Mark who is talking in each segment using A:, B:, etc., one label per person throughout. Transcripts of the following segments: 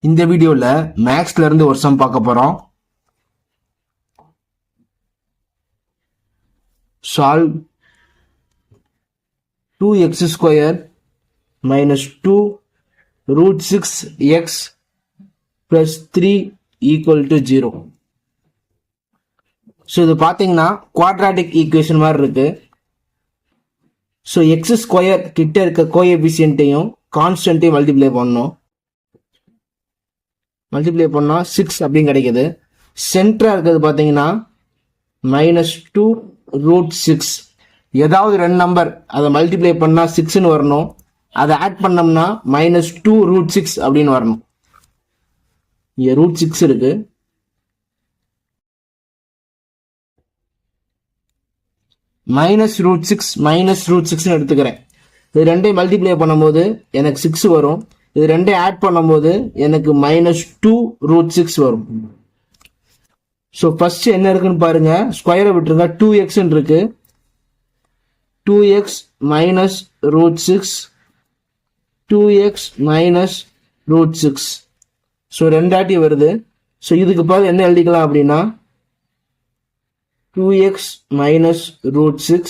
A: இந்த வீடியோல மேக்ஸ்ல இருந்து ஒரு சம் பார்க்க போறோம். Solve 2x square minus 2 root 6x plus 3 equal to 0. So இது பார்த்தீங்கன்னா குவாட்ராட்டிக் ஈக்குவேஷன் மாதிரி இருக்கு. ஸோ எக்ஸ் ஸ்கொயர் கிட்ட இருக்க கோஎஃபிஷியன்ட்டையும் கான்ஸ்டன்ட்டையும் மல்டிப்ளை பண்ணணும். மல்டிப்ளை பண்ணால் 6 அப்படின்னு கிடைக்குது. சென்டராக இருக்கிறது பார்த்தீங்கன்னா -2 root 6. ஏதாவது ரெண்டு நம்பர் அதை மல்டிப்ளை பண்ணால் 6ன்னு வரணும். அதை ஆட் பண்ணோம்னா -2 root 6 அப்படின்னு வரணும். இங்கே √6 இருக்கு. -√6 எடுத்துக்கிறேன். இது ரெண்டையும் மல்டிப்ளை பண்ணும்போது எனக்கு 6 வரும். இது ரெண்டையும் ஆட் பண்ணும்போது எனக்கு -2 √6 வரும். ஸோ ஃபர்ஸ்ட் என்ன இருக்குன்னு பாருங்க. ஸ்கொயரை விட்டுருங்க. 2x இருக்கு. 2x -√6 2x -√6. ஸோ ரெண்டாட்டி வருது. ஸோ இதுக்கு பதில் என்ன எழுதிக்கலாம் அப்படின்னா 2x -√6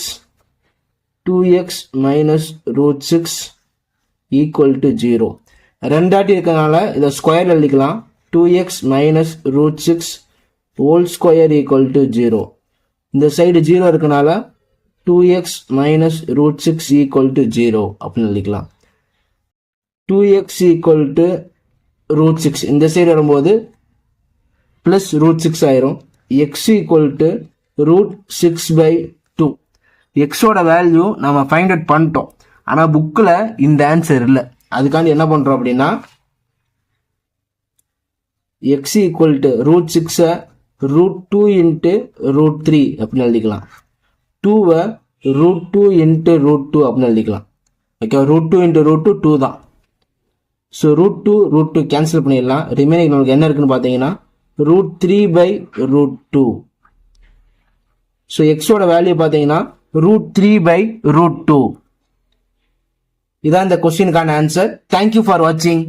A: 2x -√6 ஈக்குவல் டு 0. ரெண்டாட்டி இருக்கனால இதை ஸ்கொயர் எழுதிக்கலாம். 2x -√6 whole square equal to 0. இந்த சைடு 0 இருக்கனால 2x -√6 ஈக்குவல் டு 0 அப்படின்னு எழுதிக்கலாம். 2x ஈக்குவல் டு √6 இந்த சைடு வரும்போது பிளஸ் √6 ஆயிரும். x equal to √6/2. எக்ஸோட வேல்யூ நம்ம ஃபைண்ட் அவுட் பண்ணிட்டோம். ஆனால் புக்கில் இந்த ஆன்சர் இல்லை. அதுக்காண்டி என்ன பண்ணுறோம் அப்படின்னா x ஈக்குவல் டு √6 √2 × √3 அப்படின்னு எழுதிக்கலாம். 2வை √2 × √2 அப்படின்னு எழுதிக்கலாம். ஓகே, √2 × √2 2 தான். ஸோ √2 √2 கேன்சல் பண்ணிடலாம். ரிமைனிங் நமக்கு என்ன இருக்குன்னு பார்த்தீங்கன்னா √3/√2. ஸோ எக்ஸோட வேல்யூ பார்த்தீங்கன்னா √3/√2. இதான் இந்த கொஸ்டினுக்கான ஆன்சர். தேங்க்யூ ஃபார் வாட்சிங்.